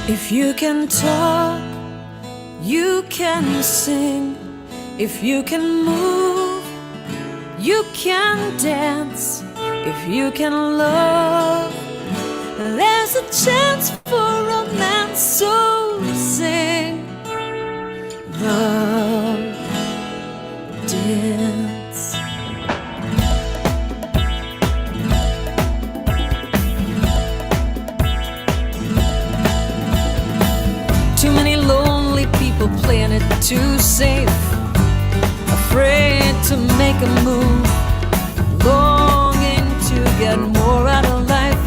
If you can talk, you can sing. If you can move, you can dance. If you can love, there's a chance for romance. So sing the dance. Too many lonely people playing it too safe, afraid to make a move, longing to get more out of life,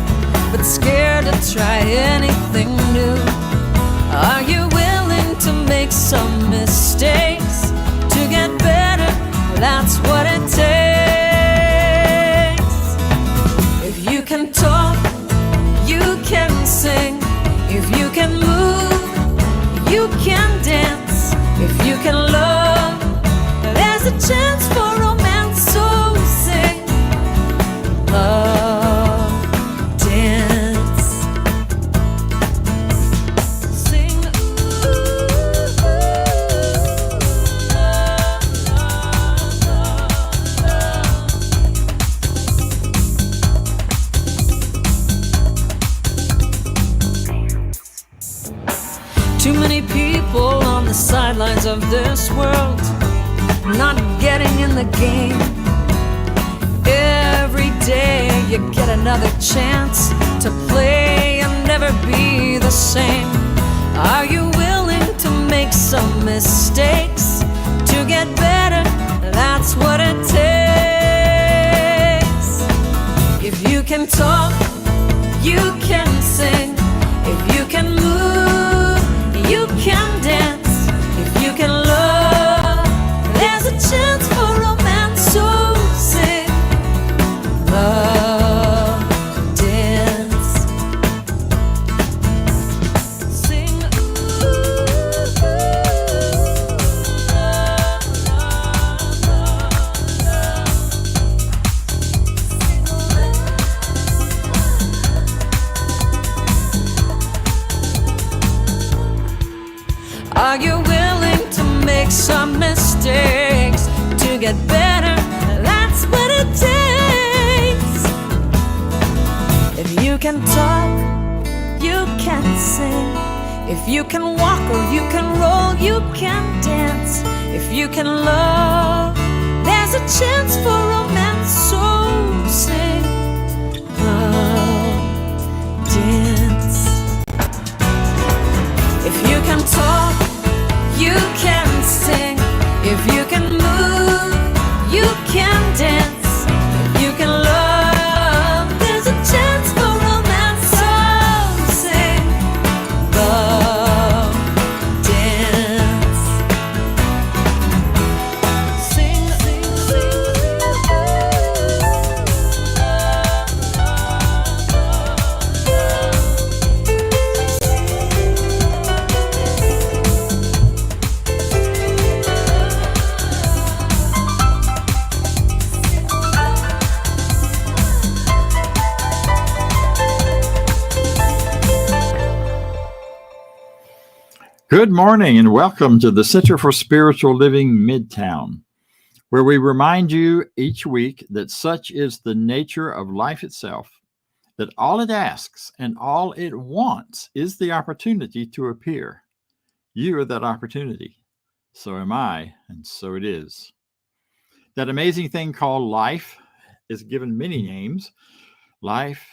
but scared to try anything new. Are you willing to make some mistakes to get better? That's what it takes. If you can talk, you can sing. If you can move, you can dance. If you can love, there's a chance for romance. So sing love, dance. Sing Too many people on the sidelines of this world, not getting in the game. Every day you get another chance to play and never be the same. Are you willing to make some mistakes to get better? That's what it takes. If you can talk, you can sing. If you can move, you can dance. If you can love, there's a chance for romance. So sing love, dance. Sing Are you willing to make some mistakes to get better? That's what it takes. If you can talk, you can sing. If you can walk or you can roll, you can dance. If you can love, there's a chance for romance. So sing love, dance. If you can talk, you can sing. If you can move, you can dance. If you can love, there's a chance for romance. So sing love, dance. Sing, sing, sing. Good morning and welcome to the Center for Spiritual Living Midtown, where we remind you each week that such is the nature of life itself, that all it asks and all it wants is the opportunity to appear. You are that opportunity. So am I, and so it is. That amazing thing called life is given many names: life,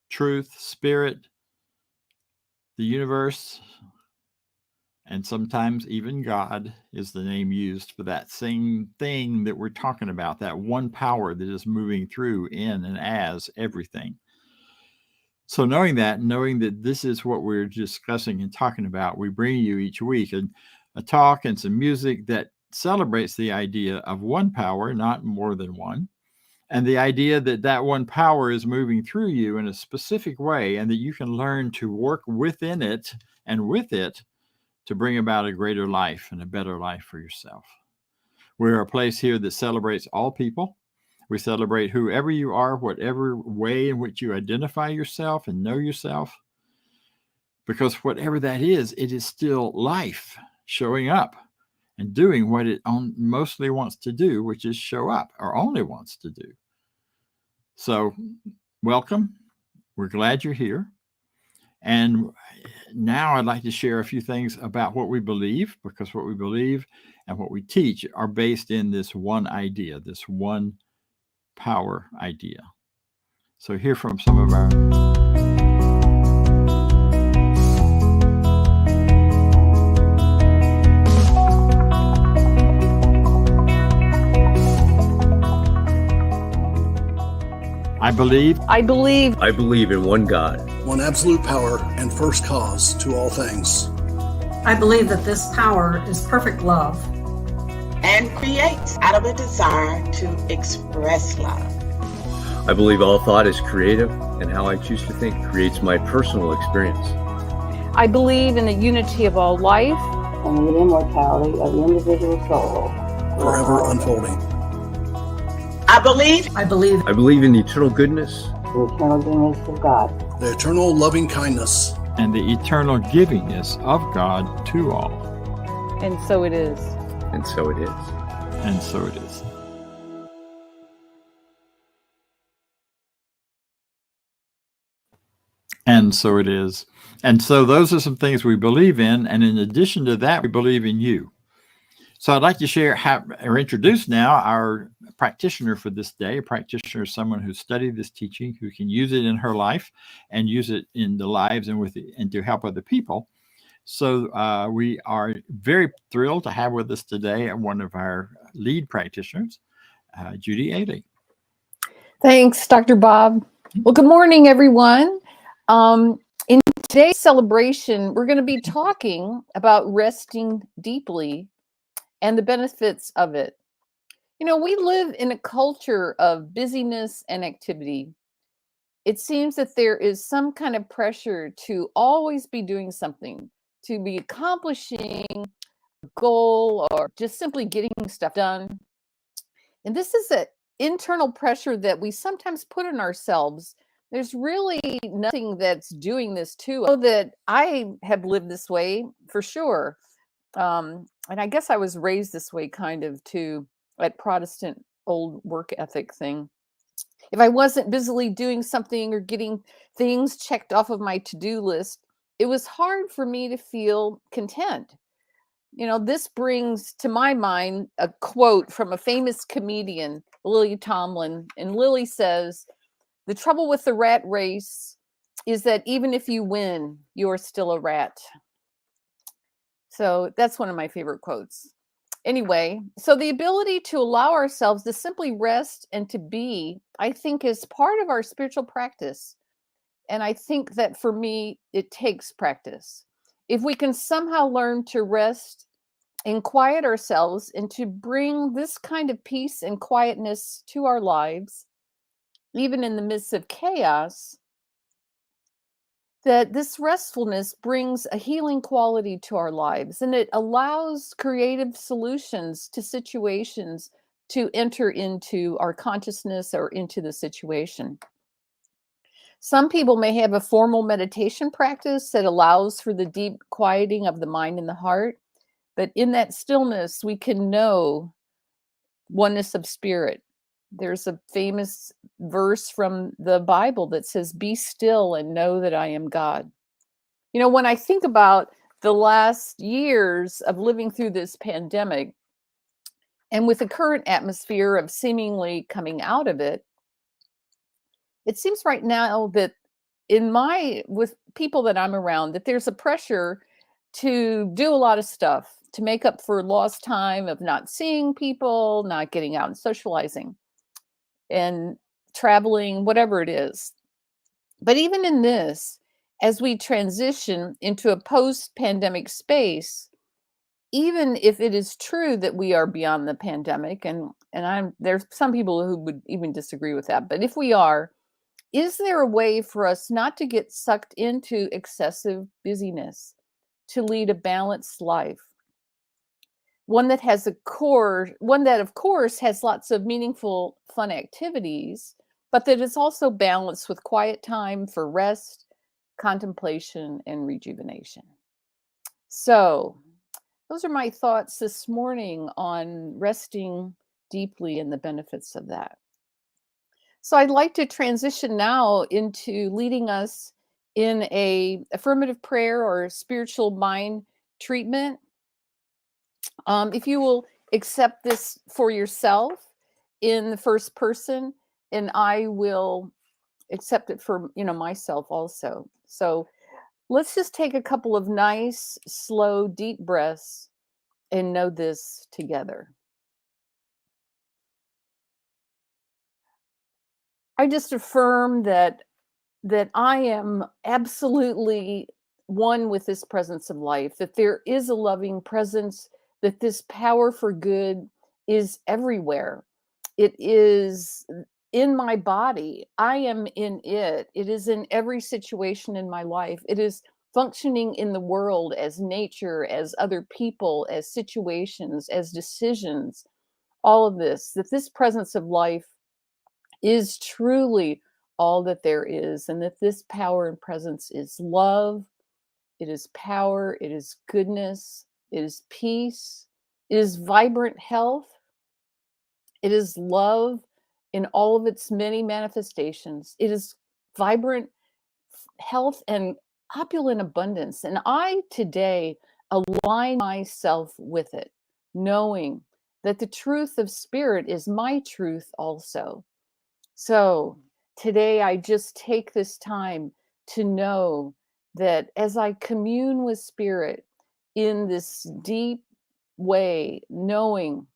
truth, spirit, the universe, and sometimes even God is the name used for that same thing that we're talking about, that one power that is moving through, in, and as everything. So knowing that this is what we're discussing and talking about, we bring you each week a talk and some music that celebrates the idea of one power, not more than one, and the idea that that one power is moving through you in a specific way, and that you can learn to work within it and with it to bring about a greater life and a better life for yourself. We're a place here that celebrates all people. We celebrate whoever you are, whatever way in which you identify yourself and know yourself, because whatever that is, it is still life showing up and doing what it mostly wants to do, which is show up, or only wants to do. So welcome. We're glad you're here. And now I'd like to share a few things about what we believe, because what we believe and what we teach are based in this one idea, this one power idea. So hear from some of our... I believe in one God, one absolute power and first cause to all things. I believe that this power is perfect love and creates out of a desire to express love. I believe all thought is creative, and how I choose to think creates my personal experience. I believe in the unity of all life and the immortality of the individual soul, forever unfolding. I believe in the eternal goodness, the eternal goodness of God, the eternal loving kindness, and the eternal givingness of God to all. And so it is. And so it is. And so it is. And so it is. And so those are some things we believe in. And in addition to that, we believe in you. So I'd like to share or introduce now our practitioner for this day. A practitioner is someone who studied this teaching, who can use it in her life and use it in the lives and to help other people. So we are very thrilled to have with us today one of our lead practitioners, Judy Aehle. Thanks, Dr. Bob. Well, good morning, everyone. In today's celebration, we're going to be talking about resting deeply and the benefits of it. You know, we live in a culture of busyness and activity. It seems that there is some kind of pressure to always be doing something, to be accomplishing a goal, or just simply getting stuff done. And this is an internal pressure that we sometimes put on ourselves. There's really nothing that's doing this to us. I know that I have lived this way for sure. And I guess I was raised this way kind of too, at Protestant old work ethic thing. If I wasn't busily doing something or getting things checked off of my to-do list, it was hard for me to feel content. You know, this brings to my mind a quote from a famous comedian, Lily Tomlin. And Lily says, "The trouble with the rat race is that even if you win, you're still a rat." So that's one of my favorite quotes. Anyway, so the ability to allow ourselves to simply rest and to be, I think, is part of our spiritual practice. And I think that for me, it takes practice. If we can somehow learn to rest and quiet ourselves and to bring this kind of peace and quietness to our lives, even in the midst of chaos, that this restfulness brings a healing quality to our lives, and it allows creative solutions to situations to enter into our consciousness or into the situation. Some people may have a formal meditation practice that allows for the deep quieting of the mind and the heart, but in that stillness, we can know oneness of spirit. There's a famous verse from the Bible that says, "Be still and know that I am God." You know, when I think about the last years of living through this pandemic, and with the current atmosphere of seemingly coming out of it, it seems right now that with people that I'm around, that there's a pressure to do a lot of stuff to make up for lost time of not seeing people, not getting out and socializing and traveling, whatever it is. But even in this, as we transition into a post-pandemic space, even if it is true that we are beyond the pandemic, and there's some people who would even disagree with that, but if we are, is there a way for us not to get sucked into excessive busyness, to lead a balanced life? One that of course has lots of meaningful, fun activities, but that is also balanced with quiet time for rest, contemplation, and rejuvenation. So, those are my thoughts this morning on resting deeply and the benefits of that. So I'd like to transition now into leading us in a affirmative prayer or spiritual mind treatment. If you will accept this for yourself in the first person, and I will accept it for myself also. So let's just take a couple of nice, slow, deep breaths and know this together. I just affirm that I am absolutely one with this presence of life, that there is a loving presence, that this power for good is everywhere. It is in my body. I am in it. It is in every situation in my life. It is functioning in the world as nature, as other people, as situations, as decisions, all of this, that this presence of life is truly all that there is, and that this power and presence is love, it is power, it is goodness, it is peace, it is vibrant health, it is love in all of its many manifestations, it is vibrant health and opulent abundance. And I today align myself with it, knowing that the truth of spirit is my truth also. So today I just take this time to know that as I commune with spirit in this deep way, knowing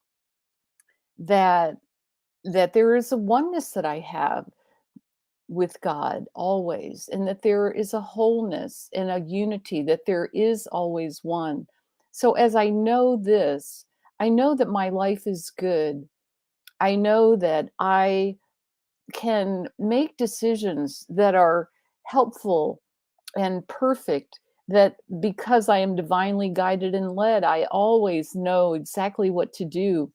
that there is a oneness that I have with God always, and that there is a wholeness and a unity, that there is always one. So as I know this, I know that my life is good. I know that I can make decisions that are helpful and perfect, that because I am divinely guided and led, I always know exactly what to do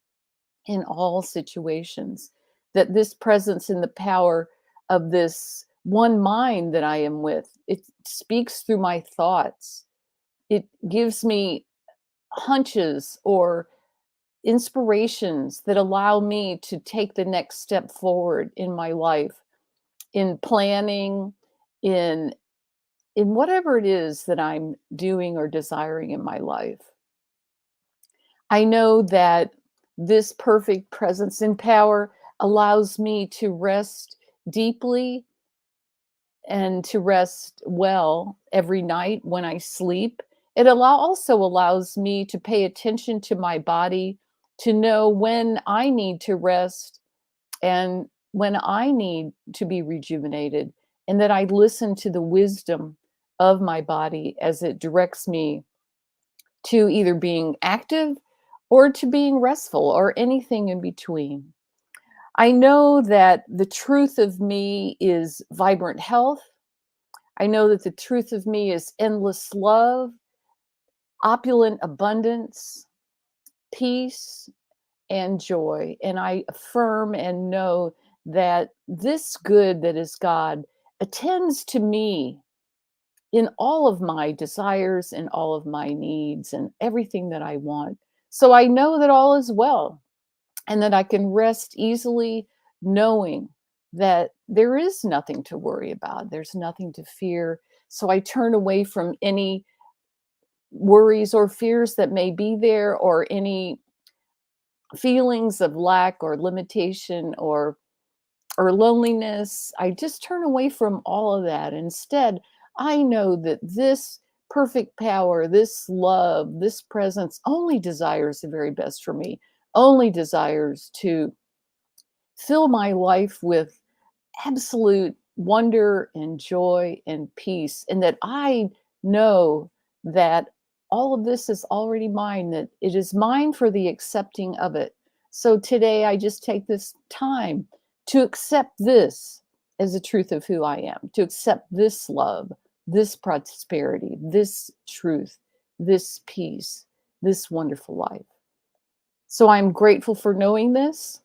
in all situations, that this presence and the power of this one mind that I am with, it speaks through my thoughts. It gives me hunches or inspirations that allow me to take the next step forward in my life, in planning, in whatever it is that I'm doing or desiring in my life. I know that this perfect presence and power allows me to rest deeply and to rest well every night when I sleep. It also allows me to pay attention to my body, to know when I need to rest and when I need to be rejuvenated, and that I listen to the wisdom of my body as it directs me to either being active or to being restful or anything in between. I know that the truth of me is vibrant health. I know that the truth of me is endless love, opulent abundance, peace, and joy. And I affirm and know that this good that is God attends to me in all of my desires and all of my needs and everything that I want. So I know that all is well and that I can rest easily knowing that there is nothing to worry about. There's nothing to fear. So I turn away from any worries or fears that may be there, or any feelings of lack or limitation or loneliness. I just turn away from all of that. Instead, I know that this perfect power, this love, this presence only desires the very best for me, only desires to fill my life with absolute wonder and joy and peace. And that I know that all of this is already mine, that it is mine for the accepting of it. So today I just take this time to accept this as the truth of who I am, to accept this love, this prosperity, this truth, this peace, this wonderful life. So I'm grateful for knowing this.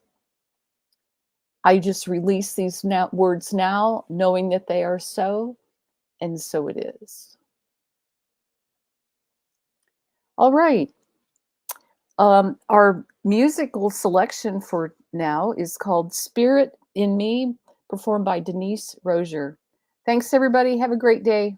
I just release these words now, knowing that they are so, and so it is. All right. Our musical selection for now is called Spirit in Me, performed by Denise Rosier. Thanks, everybody. Have a great day.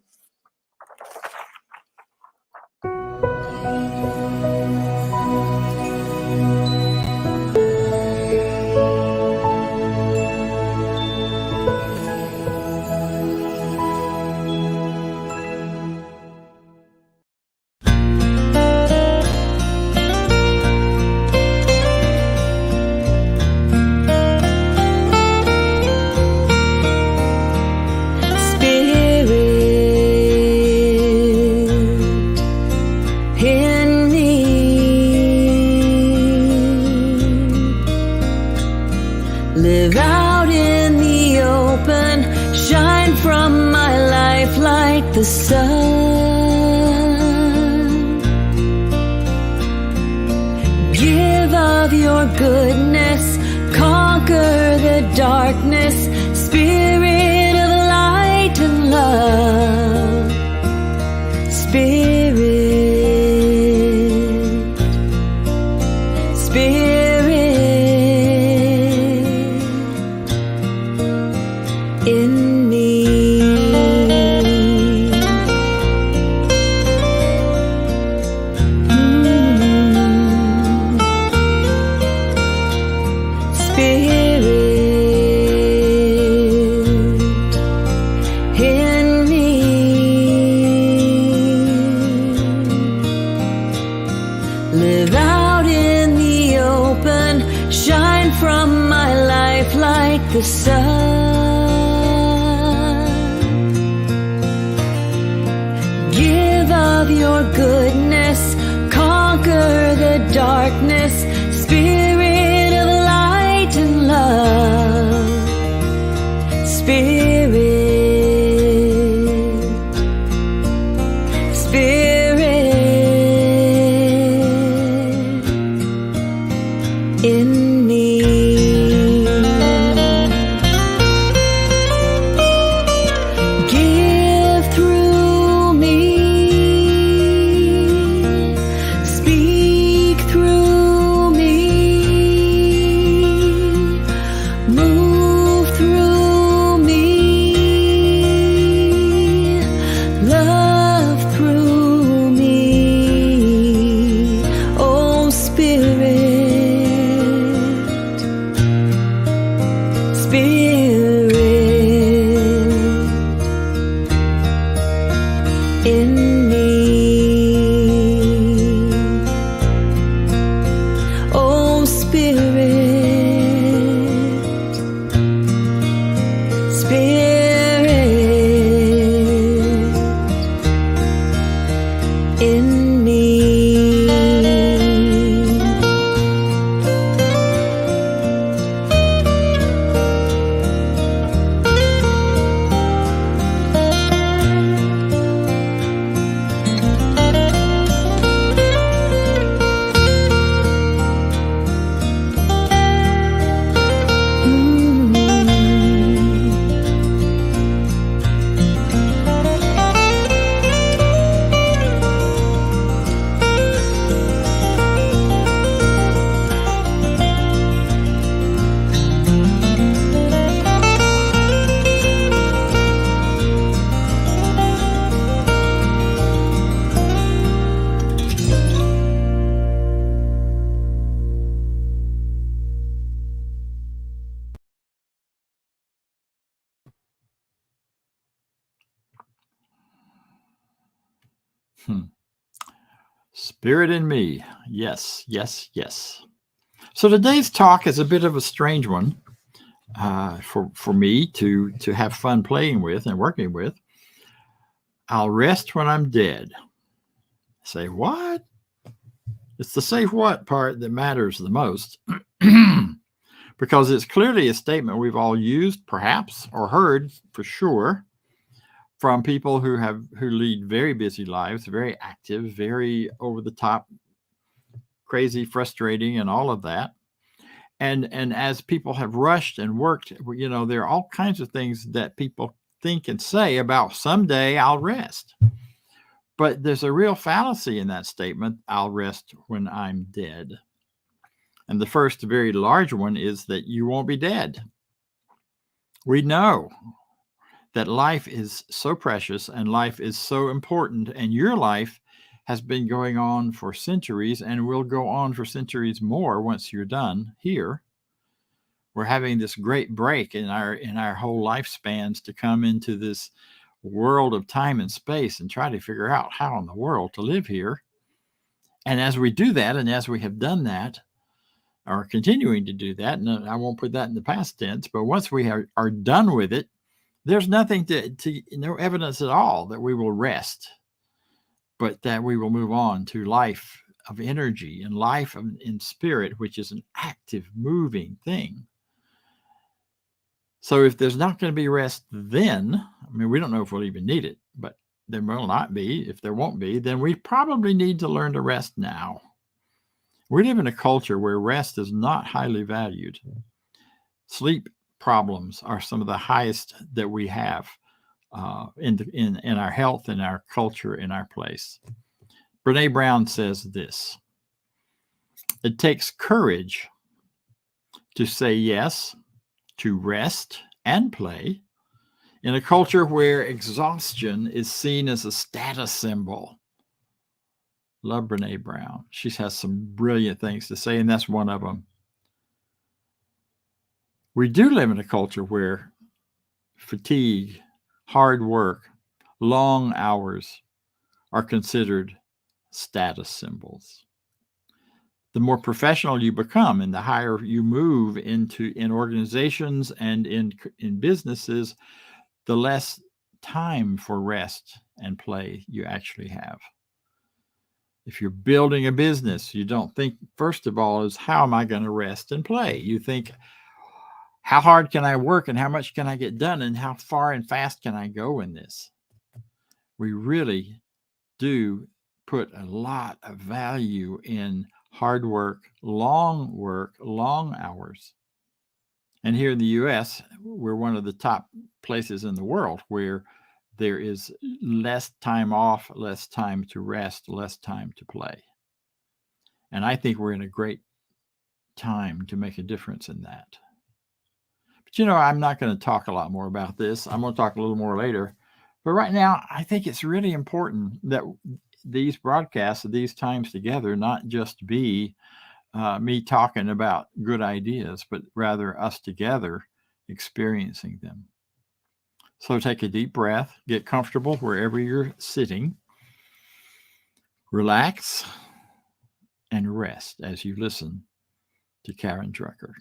Live out in the open, shine from my life like the sun. Give of your goodness, conquer the darkness, Spirit of light and love. Spirit, in me. Spirit in me. Live out in the open, shine from my life like the sun. Of your goodness, conquer the darkness, Spirit of light and love. Spirit, in me. Spirit in me. Yes, yes, yes. So today's talk is a bit of a strange one for me to have fun playing with and working with. I'll rest when I'm dead. Say what? It's the say what part that matters the most. Because it's clearly a statement we've all used, perhaps, or heard for sure from people who lead very busy lives, very active, very over the top, crazy, frustrating, and all of that. And as people have rushed and worked, there are all kinds of things that people think and say about someday I'll rest. But there's a real fallacy in that statement, I'll rest when I'm dead. And the first very large one is that you won't be dead. We know that life is so precious and life is so important, and your life has been going on for centuries and will go on for centuries more once you're done here. We're having this great break in our whole lifespans to come into this world of time and space and try to figure out how in the world to live here. And as we do that, and as we have done that, or continuing to do that, and I won't put that in the past tense, but once we are done with it, there's nothing no evidence at all that we will rest, but that we will move on to life of energy and life in spirit, which is an active, moving thing. So if there's not going to be rest then, I mean, we don't know if we'll even need it, but there will not be. If there won't be, then we probably need to learn to rest now. We live in a culture where rest is not highly valued. Sleep problems are some of the highest that we have in our health, in our culture, in our place. Brene Brown says this: it takes courage to say yes to rest and play in a culture where exhaustion is seen as a status symbol. Love Brene Brown. She has some brilliant things to say, and that's one of them. We do live in a culture where fatigue, hard work, long hours are considered status symbols. The more professional you become and the higher you move in organizations and in businesses, the less time for rest and play you actually have. If you're building a business, you don't think, first of all, is how am I going to rest and play? You think, how hard can I work and how much can I get done and how far and fast can I go in this? We really do put a lot of value in hard work, long hours. And here in the US, we're one of the top places in the world where there is less time off, less time to rest, less time to play. And I think we're in a great time to make a difference in that. But I'm not going to talk a lot more about this. I'm going to talk a little more later. But right now, I think it's really important that these broadcasts of these times together not just be me talking about good ideas, but rather us together experiencing them. So take a deep breath, get comfortable wherever you're sitting, relax, and rest as you listen to Karen Drucker.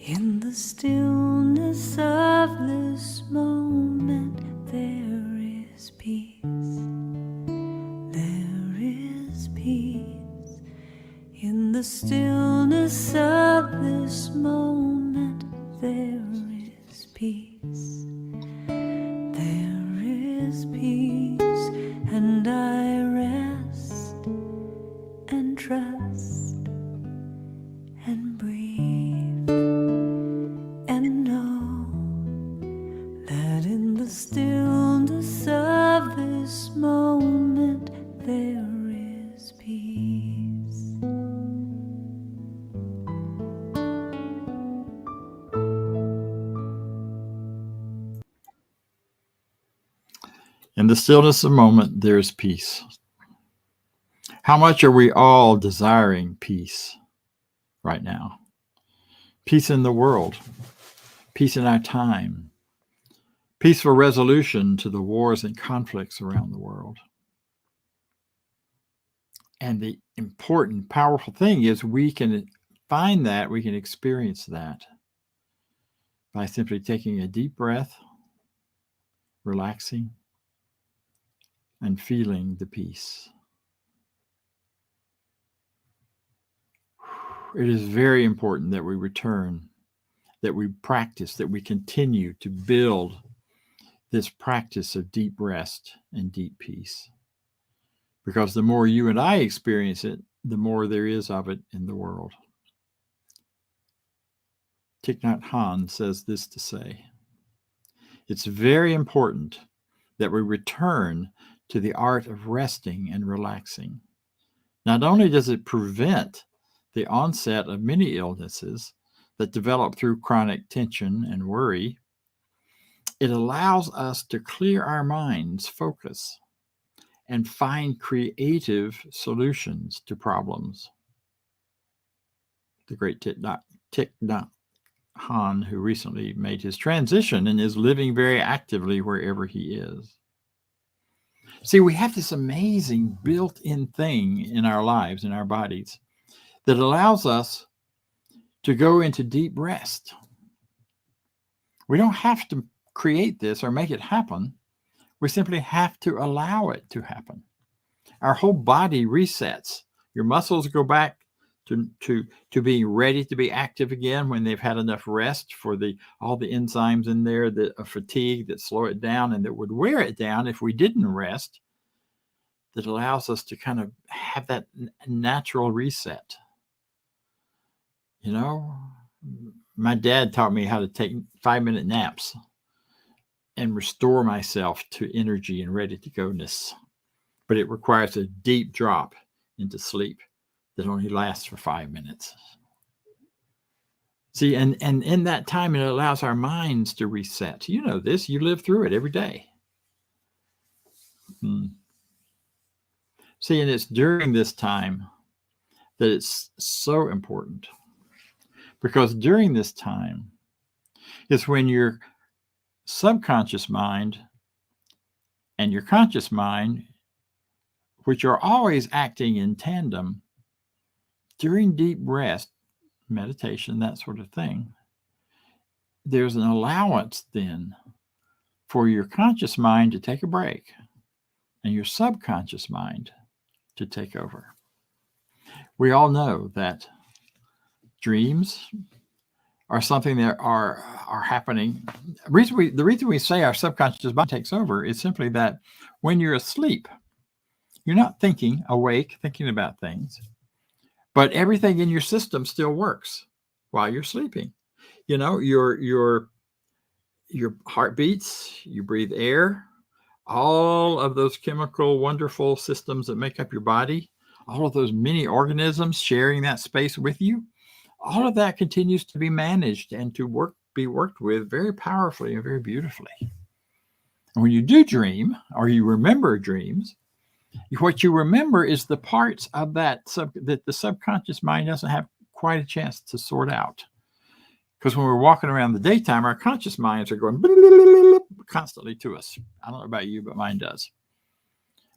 In the stillness of this moment, there is peace. There is peace. In the stillness of this moment, there is peace. There is peace, and I rest and trust and breathe and know that in the stillness of this moment there is peace. In the stillness of the moment, there's peace. How much are we all desiring peace right now? Peace in the world, peace in our time, peaceful resolution to the wars and conflicts around the world. And the important, powerful thing is we can find that, we can experience that by simply taking a deep breath, relaxing, and feeling the peace. It is very important that we return, that we practice, that we continue to build this practice of deep rest and deep peace. Because the more you and I experience it, the more there is of it in the world. Thich Nhat Hanh says this to say, it's very important that we return to the art of resting and relaxing. Not only does it prevent the onset of many illnesses that develop through chronic tension and worry, it allows us to clear our minds, focus, and find creative solutions to problems. The great Thich Nhat Hanh, who recently made his transition and is living very actively wherever he is. See, we have this amazing built-in thing in our lives, in our bodies, that allows us to go into deep rest. We don't have to create this or make it happen. We simply have to allow it to happen. Our whole body resets. Your muscles go back to being ready to be active again when they've had enough rest for all the enzymes in there that are fatigue that slow it down and that would wear it down if we didn't rest, that allows us to kind of have that natural reset. You know, my dad taught me how to take 5-minute naps and restore myself to energy and ready to go-ness. But it requires a deep drop into sleep that only lasts for 5 minutes. See, and in that time, it allows our minds to reset. You know this, you live through it every day. See, and it's during this time that it's so important. Because during this time is when your subconscious mind and your conscious mind, which are always acting in tandem, during deep rest, meditation, that sort of thing, there's an allowance then for your conscious mind to take a break and your subconscious mind to take over. We all know that dreams are something that are happening. The reason we say our subconscious mind takes over is simply that when you're asleep, you're not awake, thinking about things, but everything in your system still works while you're sleeping. You know, your heart beats, you breathe air, all of those chemical, wonderful systems that make up your body, all of those mini organisms sharing that space with you, all of that continues to be managed and to be worked with very powerfully and very beautifully. And when you do dream, or you remember dreams, what you remember is the parts of that that the subconscious mind doesn't have quite a chance to sort out. Because when we're walking around the daytime, our conscious minds are going constantly to us. I don't know about you, but mine does.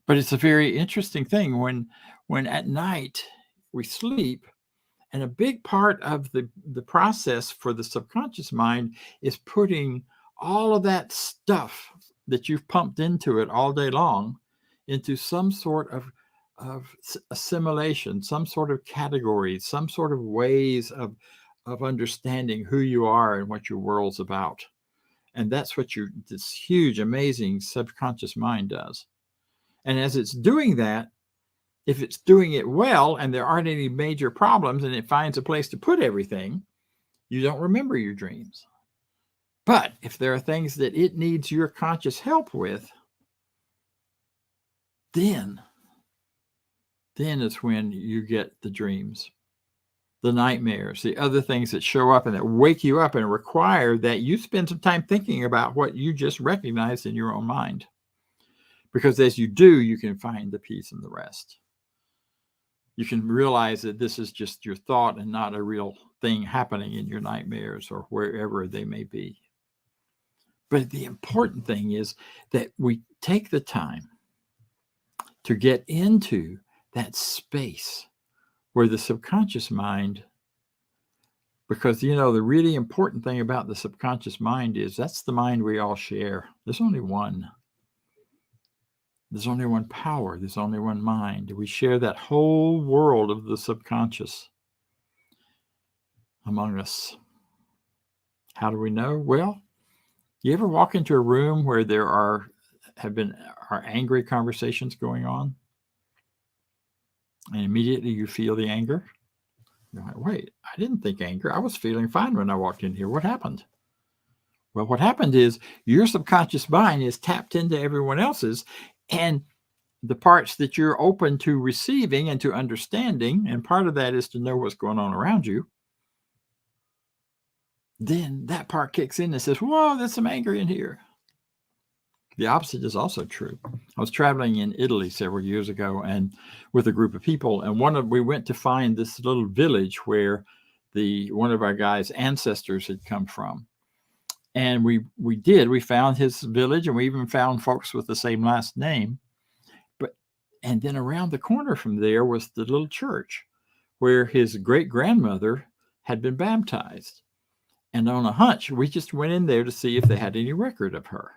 But it's a very interesting thing when at night we sleep, and a big part of the process for the subconscious mind is putting all of that stuff that you've pumped into it all day long into some sort of assimilation, some sort of categories, some sort of ways of understanding who you are and what your world's about. And that's what this huge, amazing subconscious mind does. And as it's doing that, if it's doing it well and there aren't any major problems and it finds a place to put everything, you don't remember your dreams. But if there are things that it needs your conscious help with, then is when you get the dreams, the nightmares, the other things that show up and that wake you up and require that you spend some time thinking about what you just recognized in your own mind. Because as you do, you can find the peace and the rest. You can realize that this is just your thought and not a real thing happening in your nightmares or wherever they may be. But the important thing is that we take the time to get into that space where the subconscious mind, because, the really important thing about the subconscious mind is that's the mind we all share. There's only one. There's only one power. There's only one mind. We share that whole world of the subconscious among us. How do we know? Well, you ever walk into a room where there are angry conversations going on? And immediately you feel the anger? You're like, wait, I didn't think anger. I was feeling fine when I walked in here. What happened? Well, what happened is your subconscious mind is tapped into everyone else's, and the parts that you're open to receiving and to understanding, and part of that is to know what's going on around you, then that part kicks in and says, whoa, there's some anger in here. The opposite is also true. I was traveling in Italy several years ago and with a group of people, and we went to find this little village where one of our guys' ancestors had come from. And we found his village, and we even found folks with the same last name. And then around the corner from there was the little church where his great-grandmother had been baptized. And on a hunch, we just went in there to see if they had any record of her.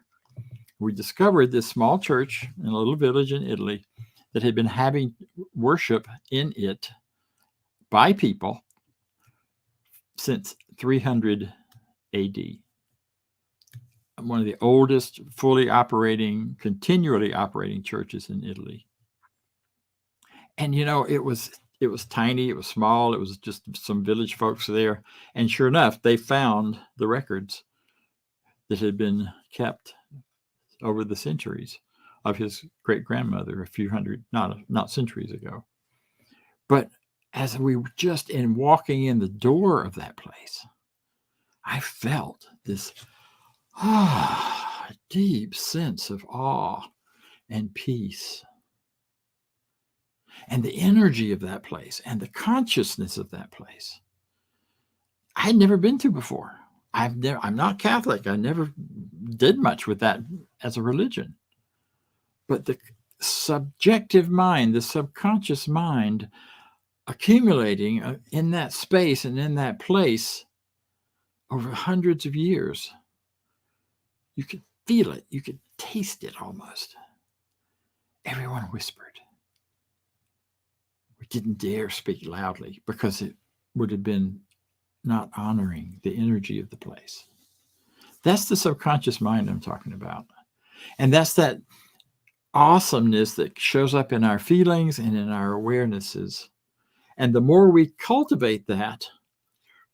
We discovered this small church in a little village in Italy that had been having worship in it by people since 300 AD. One of the oldest continually operating churches in Italy. And, it was tiny, it was small, it was just some village folks there. And sure enough, they found the records that had been kept over the centuries of his great-grandmother a few hundred, not centuries ago. But as we were just in walking in the door of that place, I felt this deep sense of awe and peace. And the energy of that place and the consciousness of that place I had never been to before. I'm not Catholic. I never did much with that as a religion. But the subjective mind, the subconscious mind accumulating in that space and in that place over hundreds of years, you could feel it. You could taste it almost. Everyone whispered. We didn't dare speak loudly because it would have been not honoring the energy of the place. That's the subconscious mind I'm talking about. And that's that awesomeness that shows up in our feelings and in our awarenesses. And the more we cultivate that,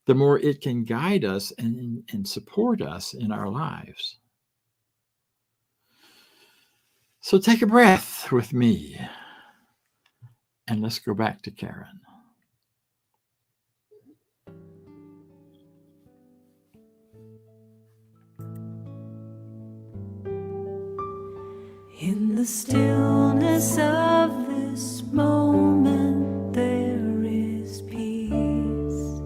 the more it can guide us and support us in our lives. So take a breath with me. And let's go back to Karen. In the stillness of this moment, there is peace.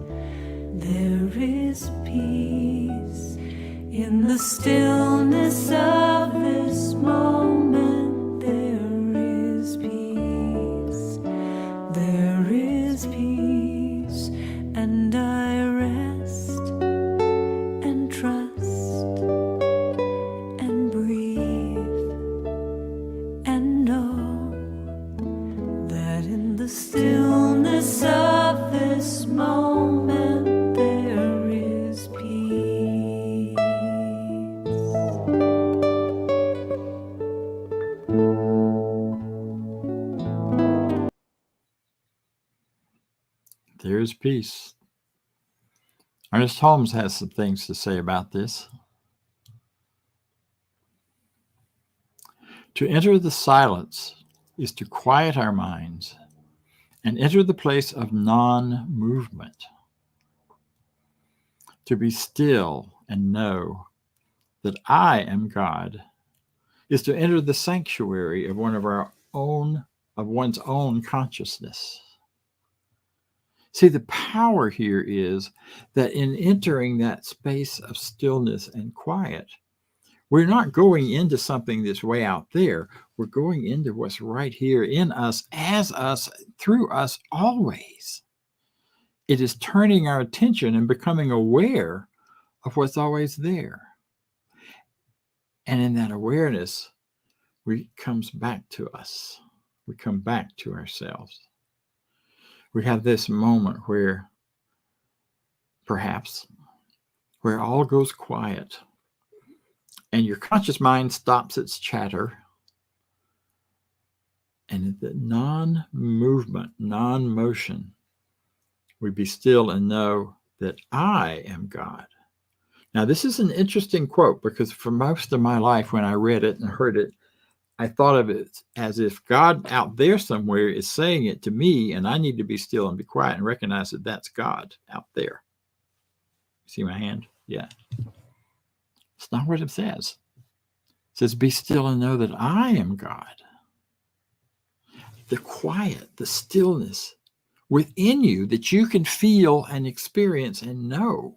There is peace. In the stillness of this moment, there is peace. There is peace, and I rest and trust and breathe and know that in the stillness of this moment there is peace. There is peace. Ernest Holmes has some things to say about this. To enter the silence is to quiet our minds and enter the place of non-movement. To be still and know that I am God is to enter the sanctuary of one's own consciousness. See, the power here is that in entering that space of stillness and quiet, we're not going into something that's way out there. We're going into what's right here in us, as us, through us, always. It is turning our attention and becoming aware of what's always there. And in that awareness, it comes back to us. We come back to ourselves. We have this moment where perhaps where all goes quiet and your conscious mind stops its chatter, and the non-movement, non-motion, we be still and know that I am God. Now, this is an interesting quote, because for most of my life when I read it and heard it, I thought of it as if God out there somewhere is saying it to me, and I need to be still and be quiet and recognize that that's God out there. See my hand? Yeah. It's not what it says. It says, be still and know that I am God. The quiet, the stillness within you that you can feel and experience and know.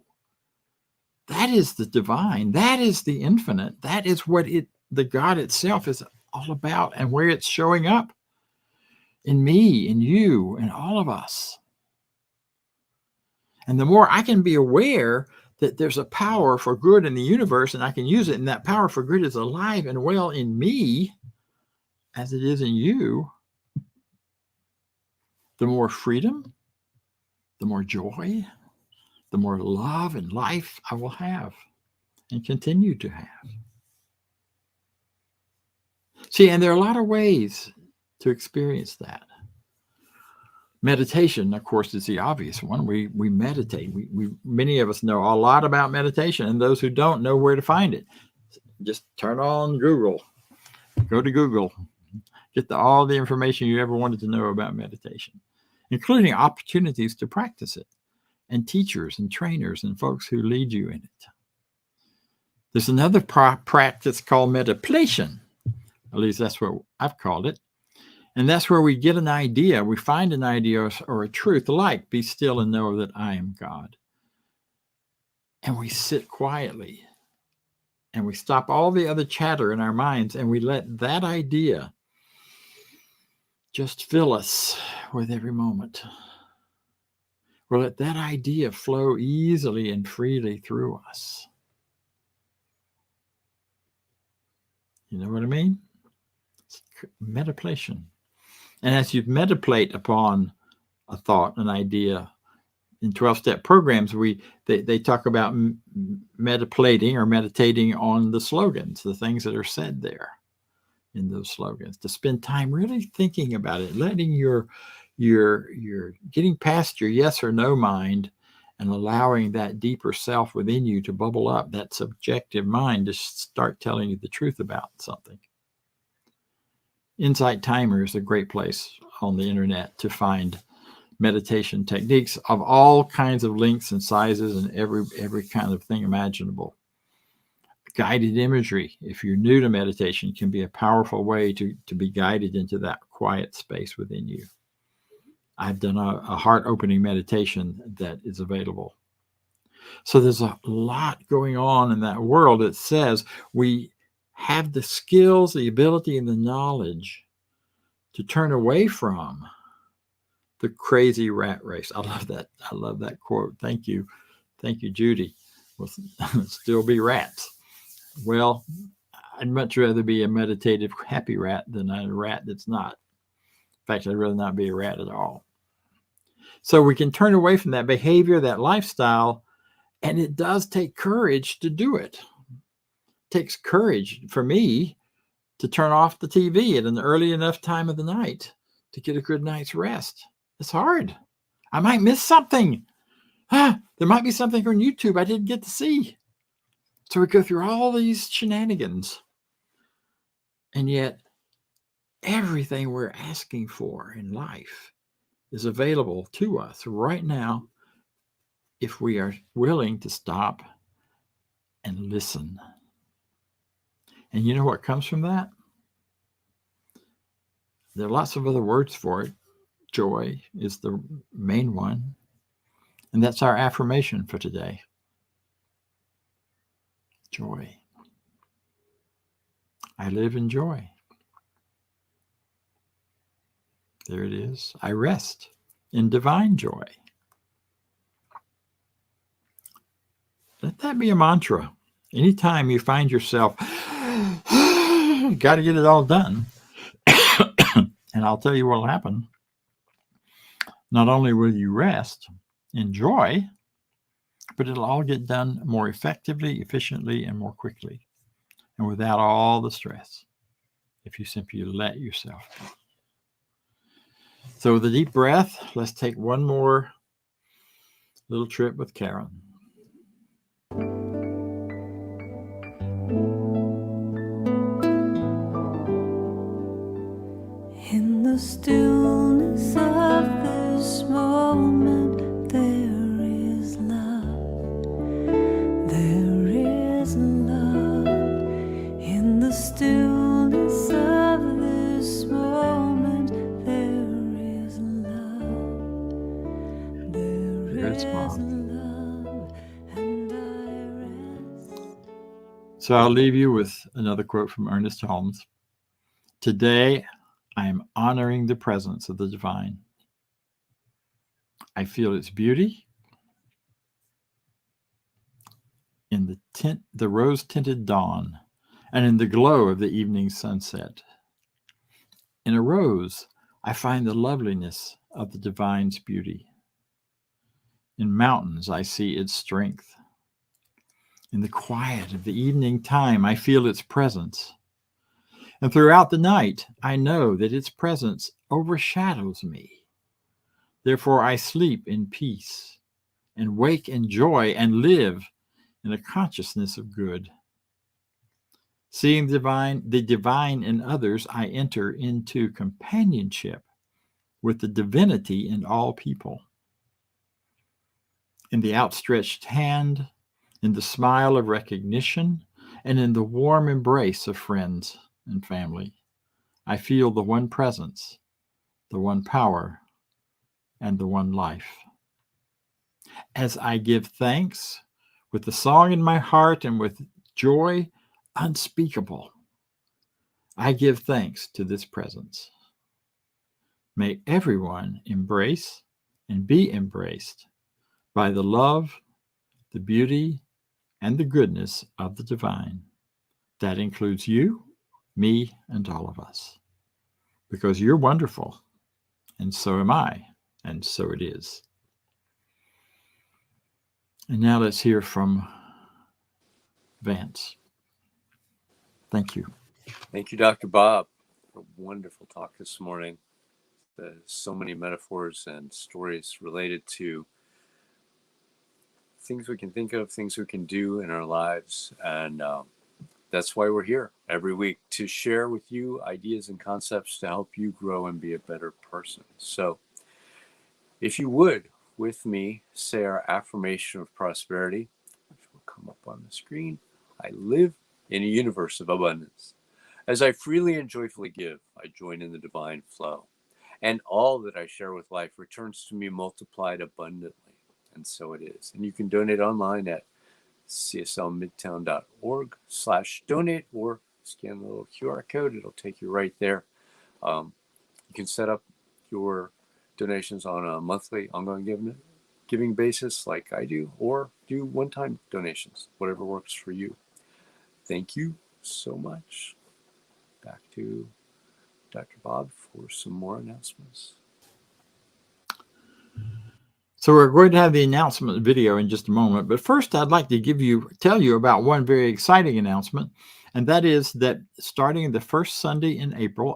That is the divine. That is the infinite. That is what the God itself is all about, and where it's showing up in me, in you, in all of us. And the more I can be aware that there's a power for good in the universe, and I can use it, and that power for good is alive and well in me as it is in you, the more freedom, the more joy, the more love and life I will have and continue to have. See, and there are a lot of ways to experience that. Meditation, of course, is the obvious one. We meditate. Many of us know a lot about meditation, and those who don't know where to find it. Just turn on Google. Go to Google. Get all the information you ever wanted to know about meditation, including opportunities to practice it, and teachers and trainers and folks who lead you in it. There's another practice called meditation. At least that's what I've called it. And that's where we get an idea. We find an idea or a truth, like be still and know that I am God. And we sit quietly and we stop all the other chatter in our minds, and we let that idea just fill us with every moment. We'll let that idea flow easily and freely through us. You know what I mean? It's meditation. And as you meditate upon a thought, an idea, in 12-step programs, they talk about meditating on the slogans, the things that are said there in those slogans, to spend time really thinking about it, letting your getting past your yes or no mind and allowing that deeper self within you to bubble up, that subjective mind to start telling you the truth about something. Insight Timer is a great place on the internet to find meditation techniques of all kinds of lengths and sizes and every kind of thing imaginable. Guided imagery, if you're new to meditation, can be a powerful way to be guided into that quiet space within you. I've done a heart-opening meditation that is available. So there's a lot going on in that world that says we have the skills, the ability, and the knowledge to turn away from the crazy rat race. I love that. I love that quote. Thank you. Thank you, Judy. We'll still be rats. Well, I'd much rather be a meditative, happy rat than a rat that's not. In fact, I'd rather not be a rat at all. So we can turn away from that behavior, that lifestyle, and it does take courage to do it. It takes courage for me to turn off the TV at an early enough time of the night to get a good night's rest. It's hard. I might miss something. There might be something on YouTube I didn't get to see. So we go through all these shenanigans. And yet, everything we're asking for in life is available to us right now if we are willing to stop and listen. And you know what comes from that? There are lots of other words for it. Joy is the main one. And that's our affirmation for today. Joy. I live in joy. There it is. I rest in divine joy. Let that be a mantra. Anytime you find yourself, got to get it all done. And I'll tell you what will happen. Not only will you rest in joy, but it'll all get done more effectively, efficiently, and more quickly, and without all the stress, if you simply let yourself be. So with a deep breath, let's take one more little trip with Karen. In the stillness of this moment, there is love. There is love. In the stillness of this moment, there is love. There is love, and I rest. So I'll leave you with another quote from Ernest Holmes. Today, I am honoring the presence of the divine. I feel its beauty in the rose-tinted dawn and in the glow of the evening sunset. In a rose, I find the loveliness of the divine's beauty. In mountains, I see its strength. In the quiet of the evening time, I feel its presence. And throughout the night, I know that its presence overshadows me. Therefore, I sleep in peace and wake in joy and live in a consciousness of good. Seeing the divine in others, I enter into companionship with the divinity in all people. In the outstretched hand, in the smile of recognition, and in the warm embrace of friends and family, I feel the one presence, the one power, and the one life. As I give thanks with the song in my heart and with joy unspeakable, I give thanks to this presence. May everyone embrace and be embraced by the love, the beauty, and the goodness of the divine. That includes you, me, and all of us. Because you're wonderful, and so am I, and so it is. And now let's hear from Vance. Thank you. Thank you, Dr. Bob. A wonderful talk this morning. There's so many metaphors and stories related to things we can think of, things we can do in our lives. And that's why we're here every week, to share with you ideas and concepts to help you grow and be a better person. So if you would, with me, say our affirmation of prosperity, which will come up on the screen. I live in a universe of abundance. As I freely and joyfully give, I join in the divine flow. And all that I share with life returns to me multiplied abundantly. And so it is. And you can donate online at cslmidtown.org/donate, or scan the little QR code. It'll take you right there. You can set up your donations on a monthly ongoing giving basis like I do, or do one-time donations, whatever works for you. Thank you so much. Back to Dr. Bob for some more announcements. So we're going to have the announcement video in just a moment. But first, I'd like to tell you about one very exciting announcement. And that is that starting the first Sunday in April,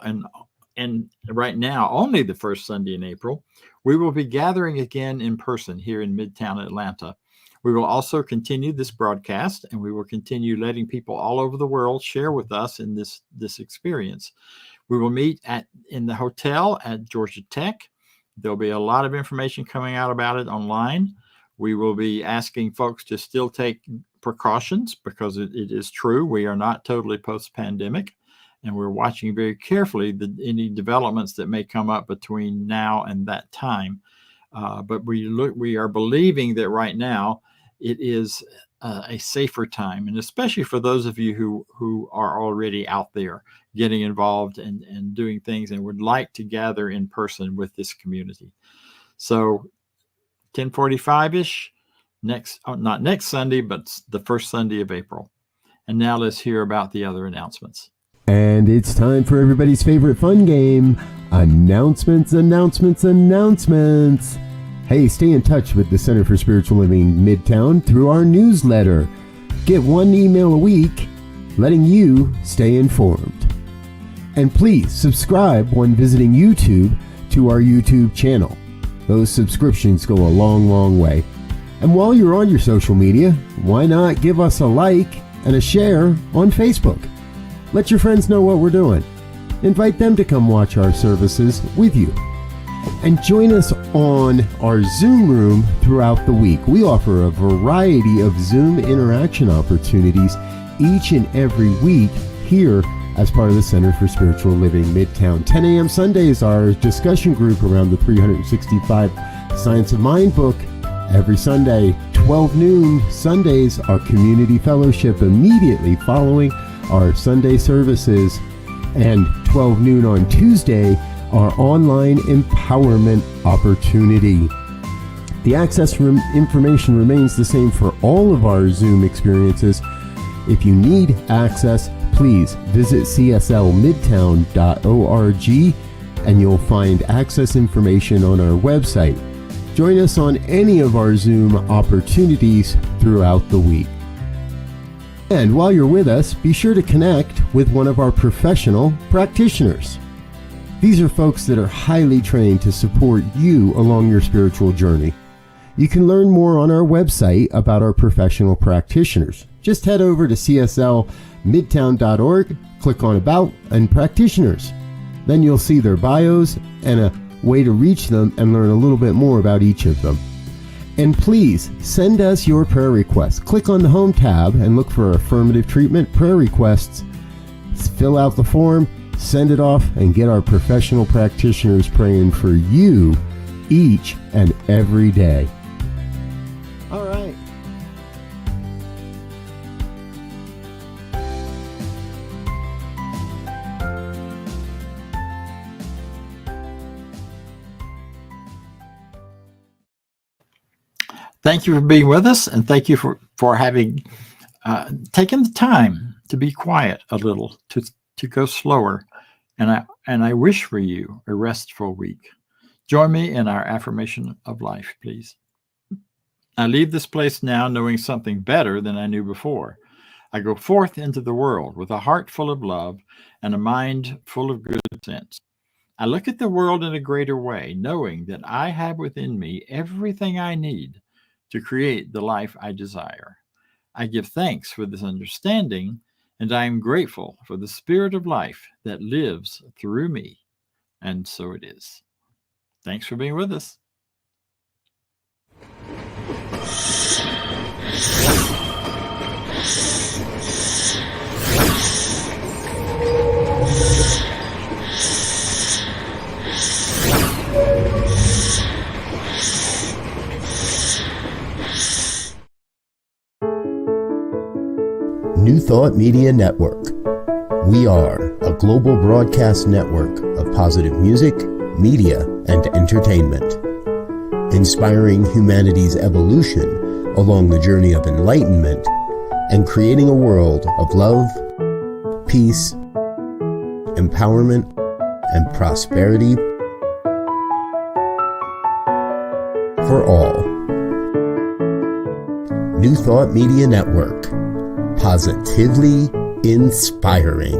and right now only the first Sunday in April, we will be gathering again in person here in Midtown Atlanta. We will also continue this broadcast, and we will continue letting people all over the world share with us in this experience. We will meet in the hotel at Georgia Tech. There'll be a lot of information coming out about it online. We will be asking folks to still take precautions because it is true. We are not totally post-pandemic, and we're watching very carefully any developments that may come up between now and that time. But we are believing that right now it is a safer time, and especially for those of you who are already out there getting involved and doing things and would like to gather in person with this community. So 10:45-ish, not next Sunday, but the first Sunday of April. And now let's hear about the other announcements. And it's time for everybody's favorite fun game, announcements. Hey, stay in touch with the Center for Spiritual Living Midtown through our newsletter. Get one email a week letting you stay informed. And please subscribe when visiting YouTube to our YouTube channel. Those subscriptions go a long, long way. And while you're on your social media, why not give us a like and a share on Facebook? Let your friends know what we're doing. Invite them to come watch our services with you. And join us on our Zoom room throughout the week. We offer a variety of Zoom interaction opportunities each and every week here as part of the Center for Spiritual Living Midtown. 10 a.m. Sundays, our discussion group around the 365 Science of Mind book. Every Sunday, 12 noon Sundays, our community fellowship immediately following our Sunday services. And 12 noon on Tuesday, our online empowerment opportunity. The access information remains the same for all of our Zoom experiences. If you need access, please visit cslmidtown.org and you'll find access information on our website. Join us on any of our Zoom opportunities throughout the week. And while you're with us, be sure to connect with one of our professional practitioners. These are folks that are highly trained to support you along your spiritual journey. You can learn more on our website about our professional practitioners. Just head over to cslmidtown.org, click on About and Practitioners. Then you'll see their bios and a way to reach them and learn a little bit more about each of them. And please send us your prayer requests. Click on the Home tab and look for Affirmative Treatment Prayer Requests. Fill out the form, send it off, and get our professional practitioners praying for you each and every day. All right. Thank you for being with us, and thank you for having taken the time to be quiet a little, to go slower. And I wish for you a restful week. Join me in our affirmation of life, please. I leave this place now knowing something better than I knew before. I go forth into the world with a heart full of love and a mind full of good sense. I look at the world in a greater way, knowing that I have within me everything I need to create the life I desire. I give thanks for this understanding, and I am grateful for the spirit of life that lives through me. And so it is. Thanks for being with us. New Thought Media Network. We are a global broadcast network of positive music, media, and entertainment, inspiring humanity's evolution along the journey of enlightenment and creating a world of love, peace, empowerment, and prosperity for all. New Thought Media Network. Positively inspiring.